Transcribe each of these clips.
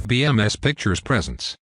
BMS Pictures presents.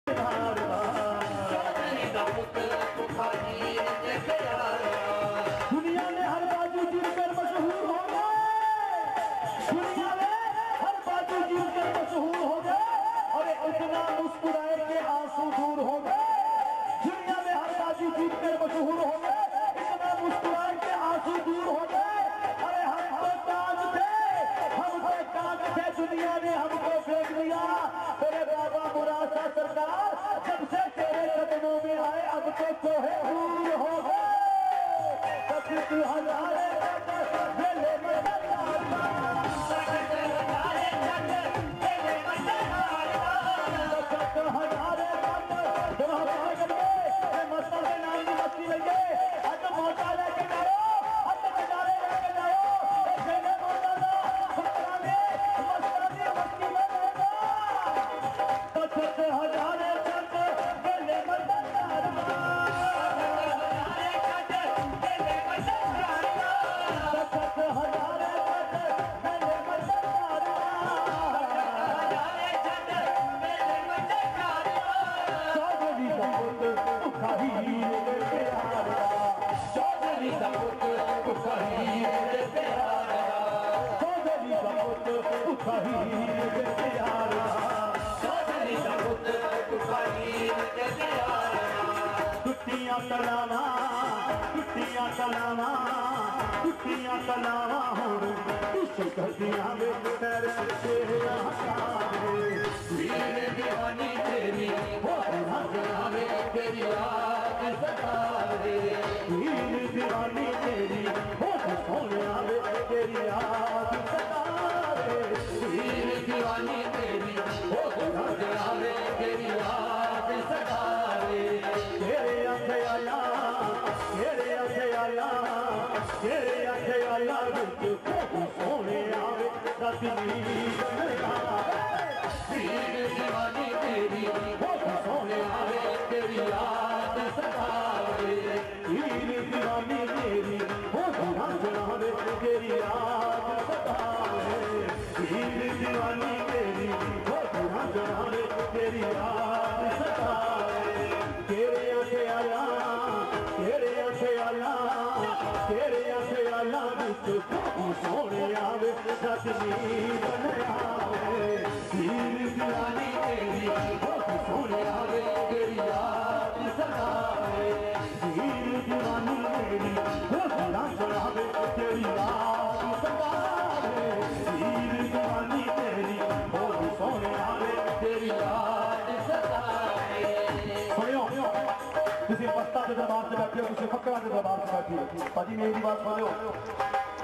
भाजी मेरी बात सुनो,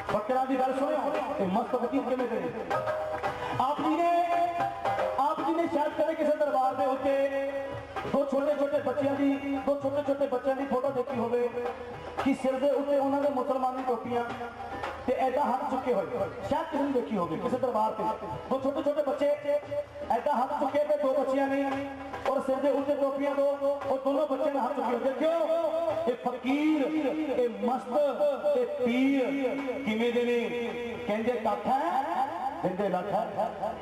फकरा की गल सुनो, मस्त वकील किमें करे। आप जी ने शायद कदे किसी दरबार के उत्ते दो छोटे छोटे बच्चों की फोटो देखी होवे कि सिर के उत्ते उन्होंने मुसलमानी टोपियां ते ऐदा हाथ चुके हुए, शायद किसी ने देखी होगी किसी दरबार पे दो छोटे छोटे बच्चे ऐदा हाथ चुके थे, दो बच्चियां ने और सिर के उत्ते टोपियां दो और दोनों बच्चे ने हाथ चुके। देखियो ये फकीर ये मस्त ये पीर किमें दे ने कहंदे कख है दिंदे लख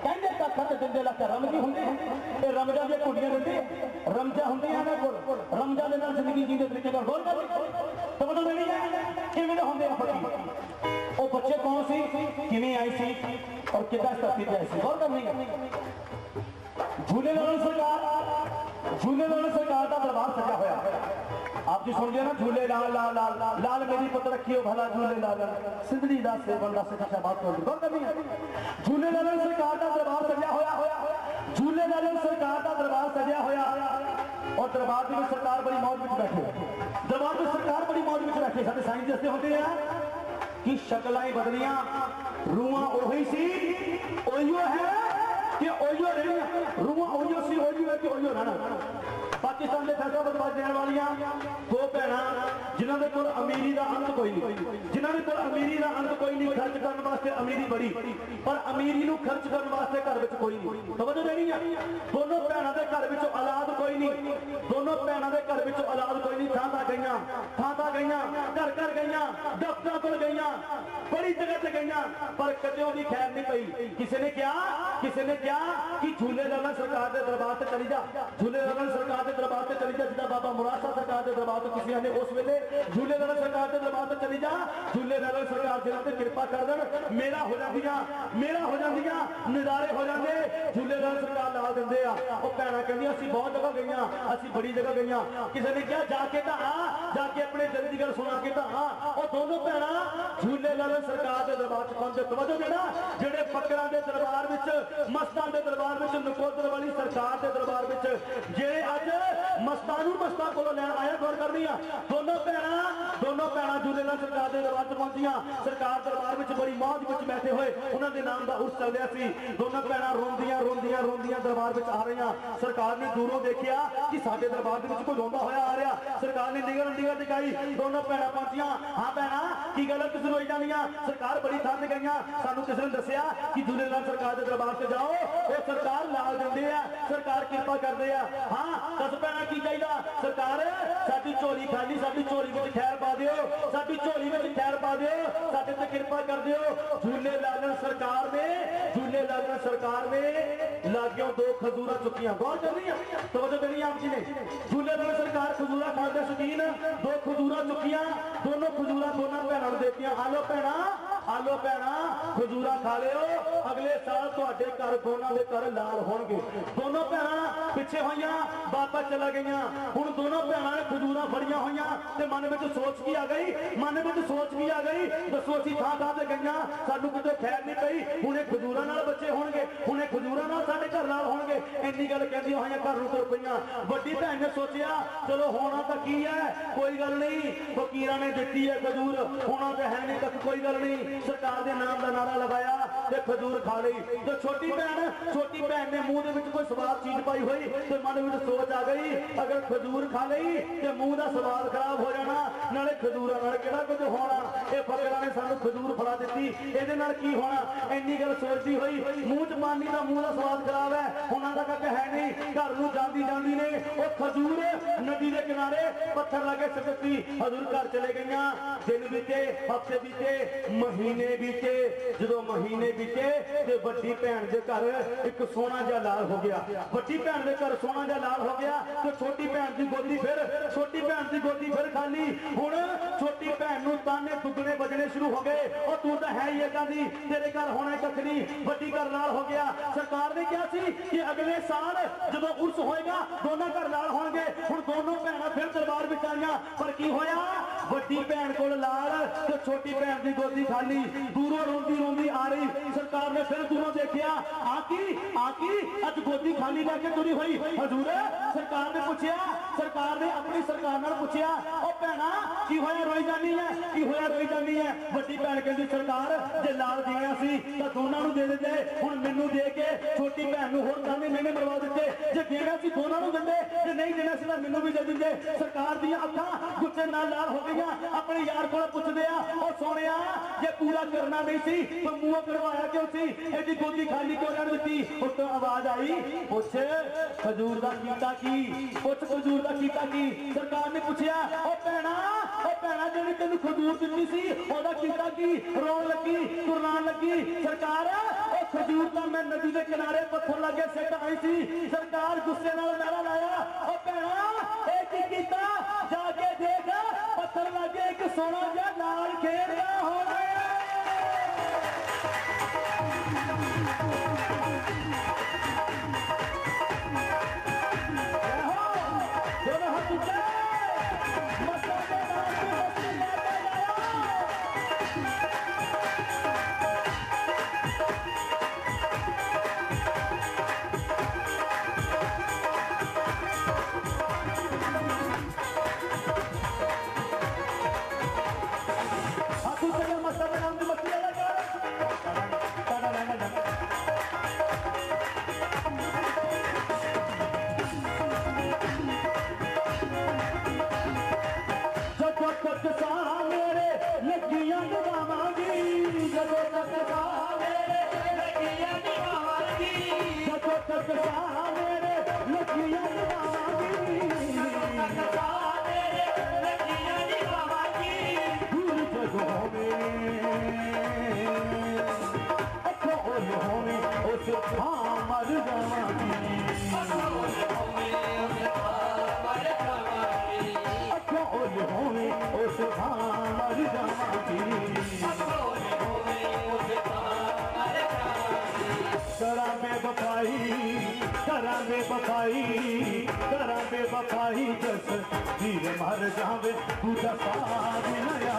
कहंदे कख ते दिंदे लख रमजी हुंदे ते रमजा दी कुड़ियां दिंदे रमजा हुंदियां ने कोल रमजा दे नाल जिंदगी जींदे तरीके नाल बोल कर तो मतलब नहीं है किमें हुंदे फकीर। ओ बच्चे कौन सी किमें आई सी और किदा धरती पे आई सी बोल कर नहीं। झूलेलाल सरकार का दरबार सजा होया आप जी सुन लिया ना, झूले लाल लाल लाल लाल मेरी पुत रखियो भला झूले लाल सिंधड़ी दा से बंदा से कशा बात कर झूले लाल सरकार का दरबार सजा होया झूले लाल सरकार का दरबार सजा होया और दरबार में सरकार बड़ी मौज में बैठे दरबार में सरकार बड़ी मौज में बैठे सारे साइंस जैसे होते हैं कि शक्लें बदलियां रूहां ओही सी ओहियो है कि ओहियो रही रूहां ओहियो सी ओहियो है कि ओहियो रहना। पाकिस्तान के फैसलाबाद रहने वाली दो भैन जिन्होंने कोल अमीरी का अंत कोई नहीं, जिन्होंने कोल अमीरी का अंत कोई नहीं, खर्च करने वास्ते अमीरी बड़ी पर अमीरी नूं खर्च करने वास्ते घर में कोई नहीं। समझ नहीं है दोनों भैनों के घर में औलाद कोई नहीं, दोनों भैनों के घर में औलाद कोई नहीं। थां गई घर घर गई दफ्तर को गई बड़ी जगह से गई पर कदों की खैर नहीं पई। किसी ने क्या कि झूले लाल सरकार के चली जा, झूले लाल सरकार के दरबार से चली जा, जिदा बाबा मुराद शाह सरकार के दरबार से किसी ने उस वेले झूले लाल सरकार के दरबार से चली जा, झूले लाल सरकार जिन्हां ते कृपा कर देन मेरा हो जांदियां नज़ारे हो जांदे, झूले लाल सरकार ला दिंदे आ। ओ भैणां कहंदियां असीं बहुत जगह गईयां, असीं बड़ी जगह गईयां, किसी ने कहा जाके तो जाके अपने दिल की गल सुना के तो और दोनों भैणां झूले लाल सरकार के दरबार च पहुंचे। तवज्जो देना, जेड़े फकरां दे दरबार विच, मस्तां दे दरबार विच, नकोदर वाली सरकार के दरबार विच जे अज मस्तां नूं मस्तां कोलों लैण आया, गौर करनी आ, दोनों भैणां झूले लाल सरकार के दरबार च पहुंचियां। सरकार दरबार विच बड़ी मौज विच बैठे हुए उन्हां दे नाम दा उर्स चल रहा सी। दोनों भैणां रोंदियां दरबार विच आ रही। सरकार ने दूरों देखिया कि साडे दरबार दे विच कोई रोंदा होया आ रहा। सरकार ने निगाह टिकाई, दोनों भैणां पहुंचियां। हाँ भैणां की गल तुसीं रोई जांदियां, सरकार बड़ी थन गईयां, सानू किसी ने दस्सिया कि झूले लाल सरकार के दरबार से जाओ, वो सरकार लाल दिंदे आ, सरकार कृपा करदे आ। हाँ दस भैणां की चाहिदा, सरकार साडी झोली खाली, साडी झोली विच खैर पा दिओ, साडी झोली विच खैर पा दिओ, साडे ते कृपा कर दिओ। झूले लाल सरकार ने लागियों दो खजूरा चुकियां, गौर करनी है, तवज्जो करनी आप जी ने। झूले लाल सरकार खजूरा खाण दे शौकीन, दो खजूरा चुकियां, दोनों खजूरा दोनों भैणां नूं देतियां, आलो भैणां खजूरा खा लिओ, अगले साल तुहाडे घर दोनों के घर लाल होणगे। दोनों भैणां पिछे होईयां, वापस चला गईयां। हुण दोनों भैणां ने खजूरा फड़ियां होईयां ते मन विच सोच की आ गई, दसो असीं थां ते गईयां, सानू किते खैर नहीं पई, हुणे खजूरा नाल बच्चे होणगे, हुणे खजूरा नाल साडे घर लाल होणगे। इन्नी गल कहंदियां होईयां घर नूं तुर पईयां। वड्डी भैण ने सोचिया चलो होना तां की है, कोई गल नहीं, फकीरां ने दित्ती है खजूर, होना तां है नहीं तक कोई गल नहीं। सरकार के नाम का नारा लगाया ते खजूर खा ली। तो छोटी भैन ने मुंह दे विच कोई स्वाद चीज पाई हुई तो मन में सोच आ गई, अगर खजूर खा ली तो मुंह का स्वाद खराब हो जाना, नाले खजूरा नाल किहड़ा कुछ होना। ये फकरां ने सानू खजूर फड़ा दी, इहदे नाल की होना। इन्नी गल सोचती हुई मुंह च पानी का मुंह का स्वाद खराब है, उन्हां दा कक है नहीं। घर नूं जांदी ने वो खजूर नदी के किनारे पत्थर लाके सटती, हजूर घर चले गईयां। दिन बीते, हफ्ते बीते, महीने बीते, जो महीने बीते ते वड्डी भैन के घर एक सोना जिहा लाल हो गया। वड्डी भैन के घर सोना जिहा लाल हो गया तो छोटी भैन की गोदी फिर खाली। हुण छोटी भैन नूं ताने दुगने बजने शुरू हो गए, और तू तो है ही इदां दी, तेरे घर होना कख नहीं, वड्डी घर लाल हो गया। सरकार ने कहा सी कि अगले साल जो उर्स होएगा दोनों घर लाल होणगे। हुण दोनों भैणां फिर दरबार विच आईयां, पर की होया, वड्डी भैन कोल लाल तो छोटी भैन की गोदी खाली। दूरों रोंदी आ रही, सरकार ने फिर दूरों देखिया, आकी अज गोदी खाली लैके तुरी हुई। हजूर सरकार ने पूछया, सरकार ने अपनी सरकार नाल पूछया, ओ भैणा की होया रोई जानी है? वड्डी भैन कहंदी सरकार जे लाल दिया सी तां दोनों नूं दे दिंदे, हुण मैनूं दे के छोटी भैन नूं होर ताने मैंने मरवा दित्ते। जे देना सी दोनों नूं दिंदे, जे नहीं देना सी तां मैनूं भी दे दिंदे। सरकार दी अखां गुस्से नाल लाल हो गईयां। अपने यार कोल पुछदे आ, ओ सोहणिया जे पूरा करना नहीं सी तो मुंह करवाया क्यों सी, एडी गोदी खाली क्यों रहन दित्ती? उस तो आवाज आई, पुछ खजूर दा कीता की, पुछ खजूर दा कीता की। सरकार ने पूछया, ओ भैणा जिहड़ी तैनूं खजूर दित्ती सी ओहदा कीता की? रोण लगी, तुरनान लगी। सरकार ओ खजूर तां मैं नदी के किनारे पत्थर लागे सिट आई सी। सरकार गुस्से नाल नारा लाया, ओ भैणा ए की कीता? जाके देख पत्थर लागे एक सोना जिहा लाल खेलदा होवे। बेवफाई जस धीरे मर जावे पूजा साथ नया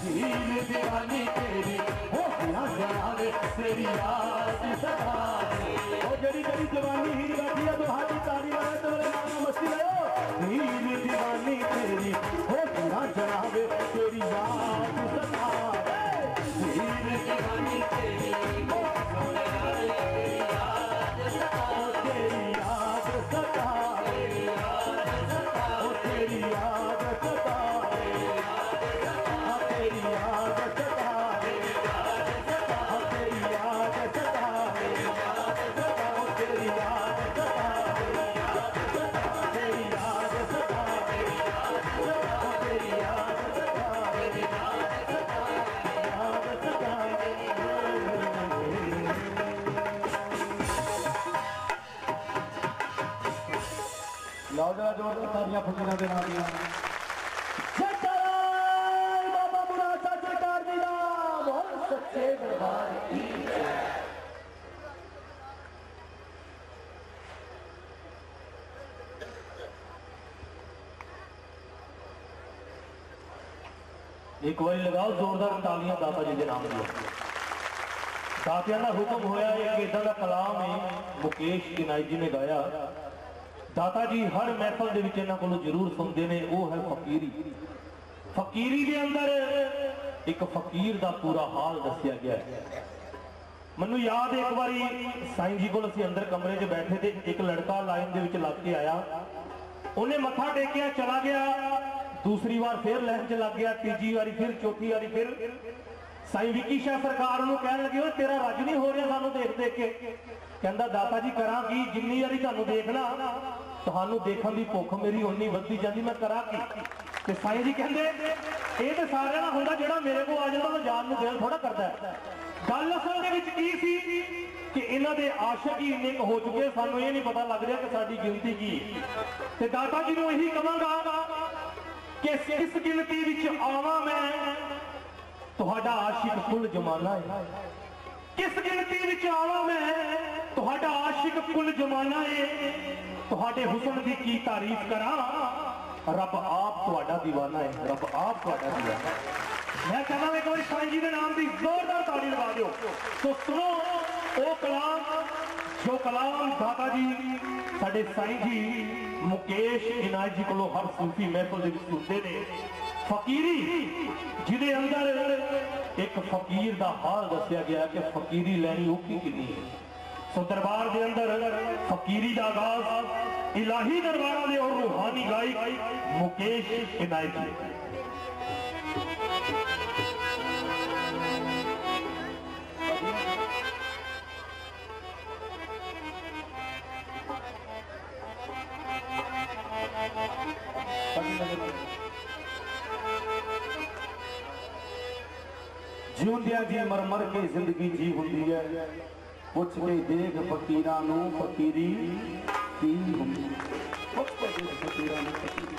हीर दीवानी तेरी हो ना जावे तेरी याद सदा ओ जड़ी जड़ी जवानी हीर बैठी है तो हाथी ताली लगा तो नाम मस्ती लो हीर दीवानी तेरी हो ना जावे तेरी याद सदा हीर दीवानी तेरी हो ना जावे तेरी याद सदा तेरी याद सदा तेरी याद सदा तेरी याद सदा तेरी याद सदा तेरी याद सदा तेरी याद सदा तेरी याद लाओ जरा जोर तालियां फकीरां दे नाम दियां जय बाबा मुरादा सरकार दी नाम बोल सच्चे दरबार की एक बार लगाओ जोरदार तालियां दाता जी के नाम दी दातियां का हुक्म होया एक इदा का कलाम है मुकेश किनाई जी ने गाया दाता जी हर महफल दे विच इन्हां कोलों जरूर सुनते हैं वो है फकीरी फकीरी के अंदर एक फकीर का पूरा हाल दसिया गया है मैनू याद एक बारी साईं जी को असीं अंदर कमरे च बैठे थे एक लड़का लाइन दे विच लग के आया उन्हें मत्था टेकिया चला गया दूसरी बार फिर लाइन च लग गया तीजी बारी फिर चौथी बारी फिर साईं विकी शाह सरकार नूं कहण लगे ओ तेरा रज नहीं हो रहा सानू देख देख के कहंदा दाता जी करा की जिन्नी बारी तुहानू देखना तुहानू देखण दी भुख मेरी उन्नी वधदी जांदी मैं करा की ते साईं जी कहंदे ये तो सारिआं दा हुंदा जिहड़ा मेरे को आ जांदा मैं जान नूं दिल थोड़ा करदा है गल असल दे विच की सी कि इन्हां दे आशिक ही इन्ने हो चुके सानू ये नहीं पता लग रहा कि साडी गिनती की ते दाता जी नूं यही कहांगा कि किस गिनती विच आवां मैं तुहाडा आशिक कुल जमाना है किस गिनती विच आवां मैं तुहाडा आशिक कुल जमाना है तुहाडे हुस्न दी की तारीफ करा रब आप तुहाडा दीवाना है रब आप तुहाडा दीवाना मैं कहना एक बार साईं जी के नाम की जोरदार ताली लगा दो तो सुनो वो कलाम जो कलाम दाता जी साडे साईं जी मुकेश इनायत जी को हर सूफी महफिल दे विच सुनते ने फकीरी जिदे अंदर एक फकीर का हाल दसिया गया कि फकीरी लैनी औखी कितनी है सो दरबार के अंदर फकीरी का आगाज इलाही दरबार दे और रूहानी गायक मुकेश इनायत जी जिउंदिया जी मर मर के जिंदगी जी हुंदी है पुछ के देख फकीरां नूं फकीरी की हुंदी पुछ के देख फकीरां नूं फकीरी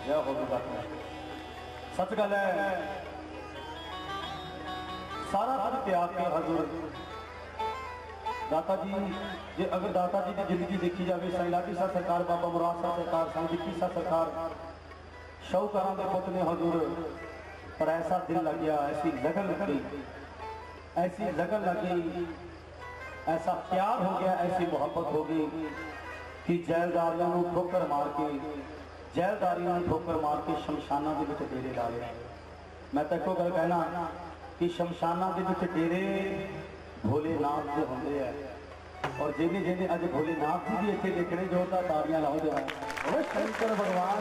जय हो गया सच गल है सारा कुछ त्याग के हजूर दाता जी जे अगर दाता जी की जिंदगी देखी जाए साईं लाठी साहब सरकार बाबा मुराद साहब सरकार साईं विक्की साहब सरकार शाहूकारां दे पुत ने हजूर पर ऐसा दिल लग गया ऐसी लगन लग गई ऐसी लगन लग गई ऐसा प्यार हो गया ऐसी मोहब्बत हो गई कि जैलदारियों को ठोकर मार के जैलदारियों को ठोकर मार के शमशाना के विच डेरे ला लिया मैं तो एको गल कहना कि शमशाना के विच डेरे भोलेनाथ के होंगे है और जिन्हें जिन्हें अज भोलेनाथ जी भी इतने देखने जोरदार तालियां लाओ जरा शंकर भगवान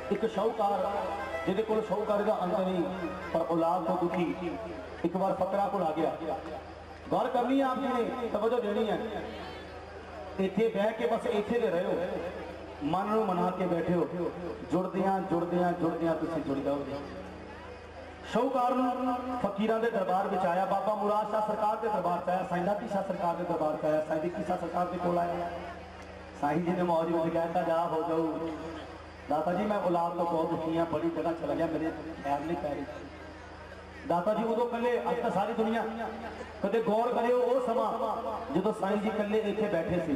एक शाहूकार जिहदे कोल शाहूकारी का अंत नहीं पर औलाद तो दुखी एक बार फकरा को आ गया गौर करनी है आप जी ने तवज्जो देनी है इत्थे बह के बस इत्थे दे रहे हो मन नूं मना के बैठे हो जुड़दियां जुड़दियां जुड़दियां तुसीं जुड़ जाओगे शाहूकार फकीरां दे दरबार में आया, बाबा मुराद शाह सरकार के दरबार से आया, साईं दाती शाह सरकार के दरबार से आया, साईं दीकी शाह सरकार के कोल आया। साईं जी ने मौज में कहता जा हो जाओ दाता जी, मैं औलाद तो बहुत दुखी हाँ, बड़ी जगह चला गया, मेरे ख्याल नहीं पै रही। दाता जी उदो कले, अब तो सारी दुनिया कदे गौर करियो वो समा जो साईं जी कले इतने बैठे थे,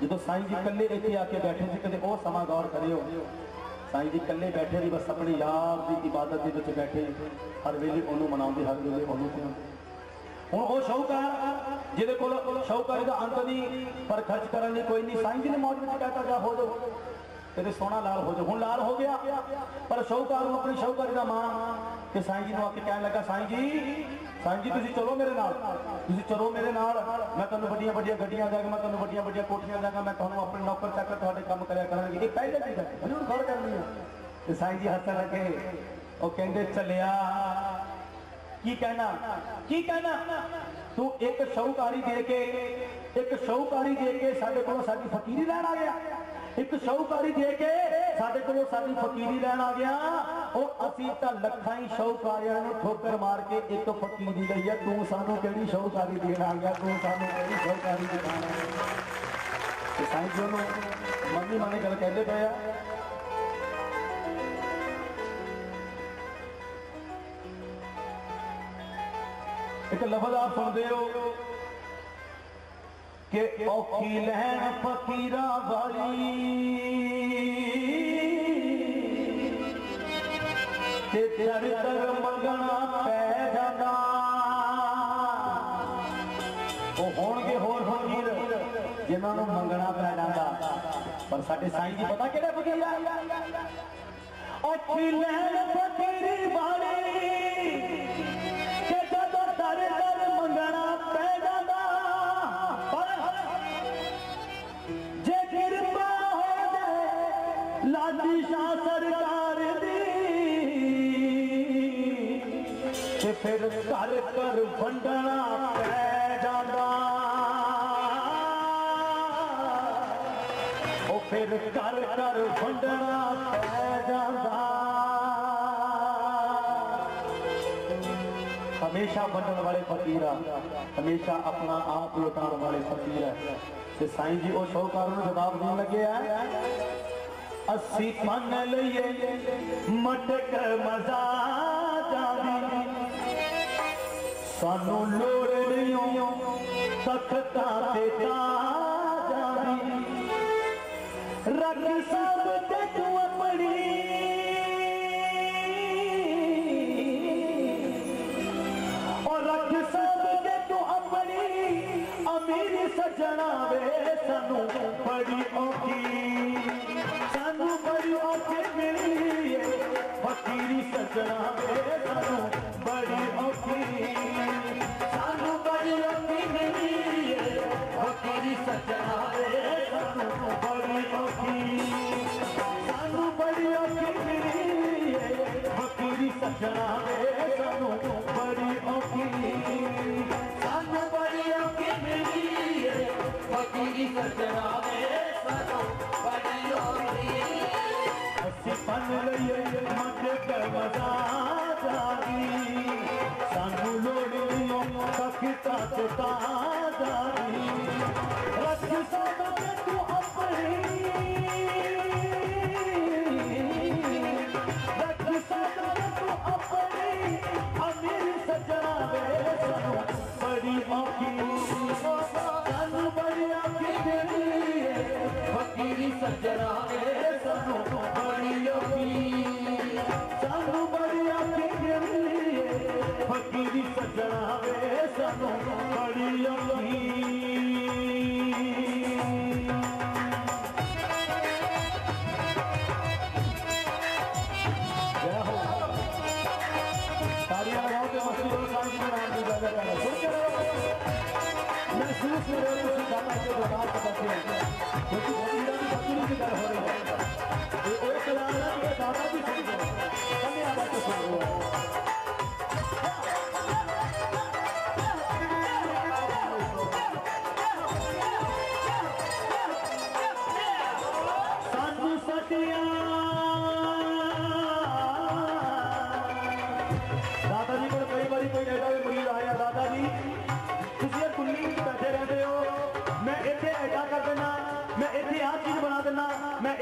जो साईं जी कले इतने आके बैठे थे, कदे वो समा गौर करियो। साईं जी कले बैठे नहीं, बस अपनी यार की इबादत के बैठे, हर वेले उन्होंने मनाते, हर वेले उन्होंने हूँ वो शाहूकार जिहदे कोल शाहूकारी का अंत नहीं, पर खर्च करने कोई नहीं। साईं जी ने मौज में कहता जा हो जाओ तेरे सोना लाल हो जाओ, हूँ लाल हो गया। पर शाहूकार अपनी शाहूकारी का मां कि साईं जी ने आके कह लगा, साईं जी तुम चलो मेरे नाल, तुम चलो मेरे नाल, मैं तुम्हें बड़िया बड़िया गड्डियां देगा, मैं तुम्हें बड़िया बड़िया कोठियां देगा, मैं तुम्हें अपने नौकर चाकर थोड़े काम कराया करांगी। ये पहले चीज है, जरूर गौर करनी है। तो साईं जी हंसण लगे, वो कहते चलिया की कहना तू एक शाहूकारी दे के साडे कोलों साडी फकीरी लैण आ गया, एक शाहूकारी दे के साडे कोलों साडी फकीरी लैण आ गया। और असीं तां लखां ही शाहूकारियां नूं ठोकर मार के एक फकीरी लई है, तू सानूं किहड़ी शाहूकारी देण आ गया, तू सानूं किहड़ी शाहूकारी देण आ गया। ते साईं जी नूं मनी माने गल कहंदे पए आ। एक लफ्ज़ आप सुनते हो कि औखी लहन फकीरा वाली ते दर दर मंगना पै जाता। वो होणगे होर फकीर जिन्होंने मंगना पै जाता, पर साडे साईं जी पता किहड़े फकीर आ? औखी लहन फकीरी वाली सरकार दी फिर कर कर वंडना पै जाता, ओ फिर कर कर वंडना पै जाता। हमेशा वंडन वाले फकीर, हमेशा अपना आप लुटाने वाले फकीर है। साईं जी वो शाहूकार जवाब देने लगे है, अस्सी पन लिए मटक मजा जादी, सानू लोड़ नहीं तख्ता ते ताजादी, रख सब ते तू अपनी और रख सब ते तू अपनी अमीर सजना वे, सानू बड़ी औखी फकीरी सजना वे, सानू बड़ी औखी, सानू बड़ी औखी मिली है फकीरी सजना वे, सानू बड़ी औखी, सानू बड़ी औखी मिली है फकीरी सजना वे, सानू बड़ी औखी, सानू बड़ी औखी मिली है फकीरी सजना वे, सानू बड़ी औखी। पन लइए मटक मजा जादी, सानू लोड़ नहीं तख्ता ते ताजादी, रख सब ते तू अपनी, रख सब ते तू अपनी अमीर सजना वे, सानू बड़ी औखी, सानू बड़ी औखी मिली है फकीरी सजना वे, सानू बड़ी औखी, सानू बड़ी औखी मिली है फकीरी सजना वे, सानू बड़ी औखी। जय हो, तालियां लगाओ के मस्ती करो, साईं जी के नाम की जगह करो, सुन के रहो, महसूस करो किसी दाता के दरबार पे बैठे हैं, क्योंकि फकीरा की फकीरी की तरह हो रही है। एक लाला के दादा भी सुन गए, कन्या बातें सुन रहे हैं। सानू सटिया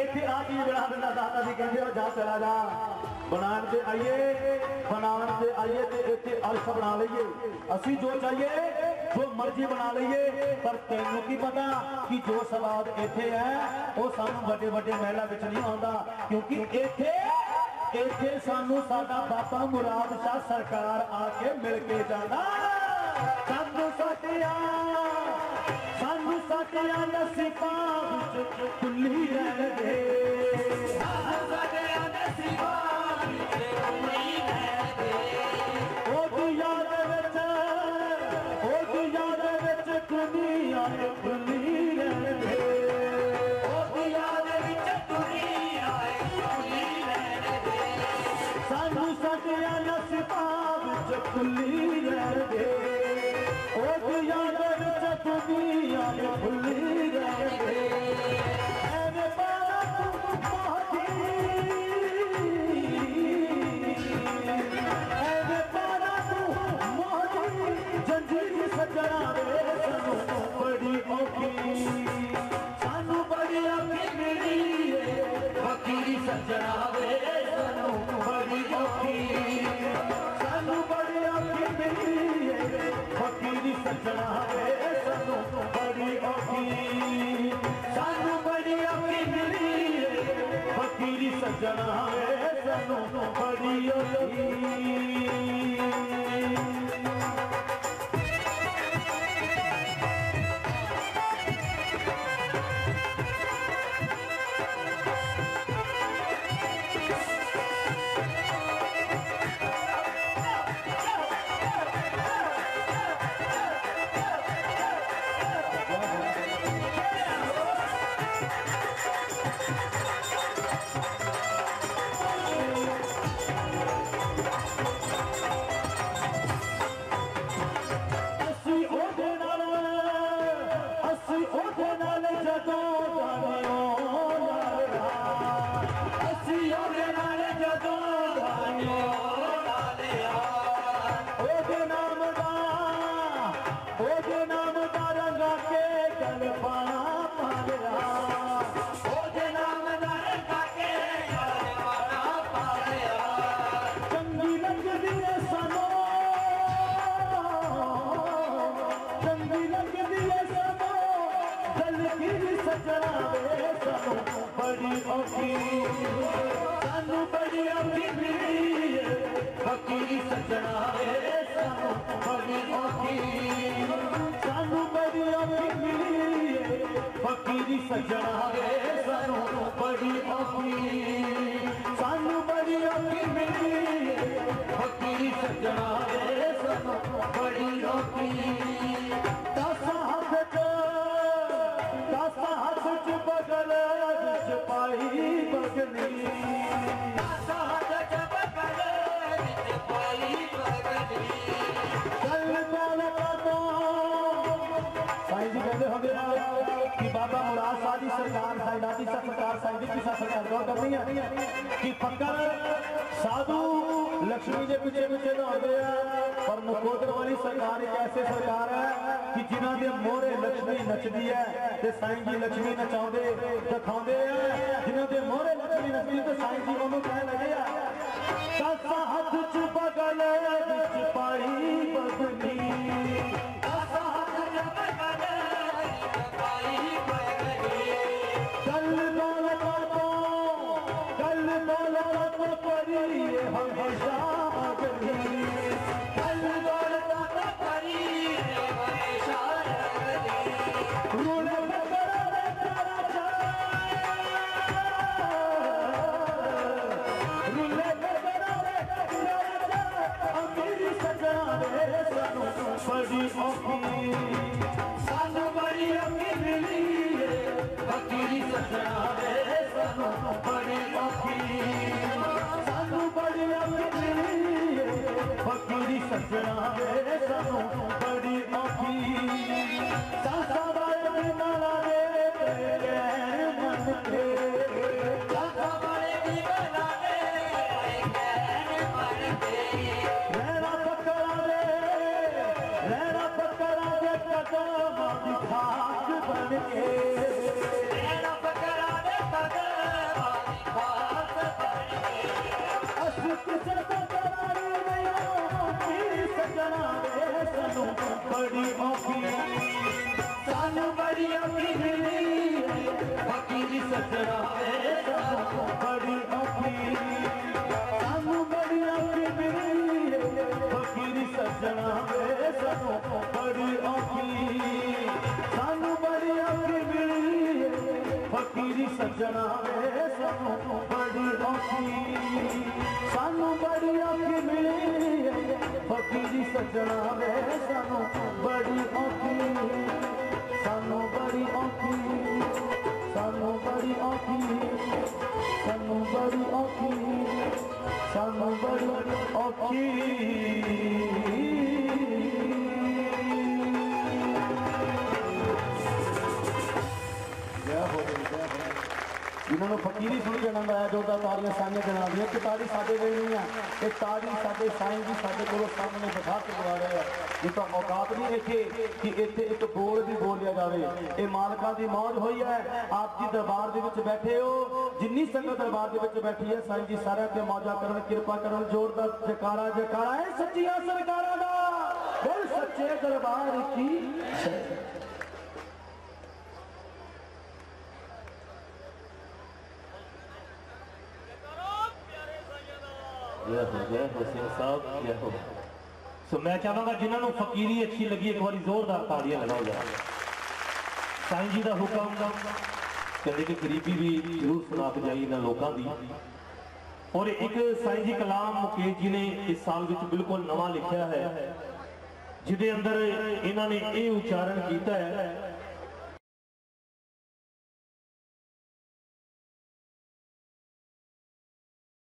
इतने आ चीज बना देना दादा जी कहते हो जा चला जा बनाने से आइए तो इतने अर्श बना लीए असी जो चाहिए जो मर्जी बना लीए पर तेनों की पता कि जो सवाद इतने है वो सानू बड़े बड़े महलों में नहीं आता क्योंकि इतने सानू साडा बाबा मुराद शाह सरकार आके मिल के जाना सानू साडिया नसीबां विच खुली रह गए साधु लक्ष्मी के पीछे पीछे दौड़ते हैं पर नकोदर वाली सरकार एक ऐसी सरकार है कि जिन्हों के मोहरे लक्ष्मी नचती है ते साईं जी लक्ष्मी नचाते दिखाते हैं जिन्हों के मोहरे लक्ष्मी नचती तो साईं जी उन्होंने कह लगे हाथ च बगल विच पाई बदली फकीरी सजना वे सानू बड़ी औखी, सानू बड़ी औखी मिली फकीरी सजना वे सानू बड़ी औखी, सानू बड़ी औखी, सानू बड़ी औखी, सानू बड़ी औखी, सानू बड़ी औखी। जिन्होंने फकीरी सुन के आनंद आया जोरदार ताड़ियां साइयां देना दी कि ताड़ी साडे वे नहीं है, ये ताड़ी साडे साईं जी साडे कोलों सामने बिठा के बुला रहे हैं। जिसका औकात नहीं रखे कि इत्थे एक बोल भी बोलिया जाए। ये मालका की मौज हुई है, आप जी दरबार दे विच बैठे हो, जिन्नी संगत दरबार दे विच बैठी है साईं जी सारे ते मौजा करन, कृपा करन। जोरदार जयकारा जयकारा है सच्चियां सरकारां दा, बोल सच्चे दरबार की। सो मैं चाहूंगा जिन्होंने फकीरी अच्छी लगी एक बार जोरदार ताड़ियां लगाओ जरा। साईं जी का हुक्म कहते कि गरीबी भी जरूर सुना के जाइए ना लोगों की। और एक साईं जी कलाम मुकेश जी ने इस साल में बिल्कुल नवा लिखा है, जिदे अंदर इन्होंने ये उच्चारण किया है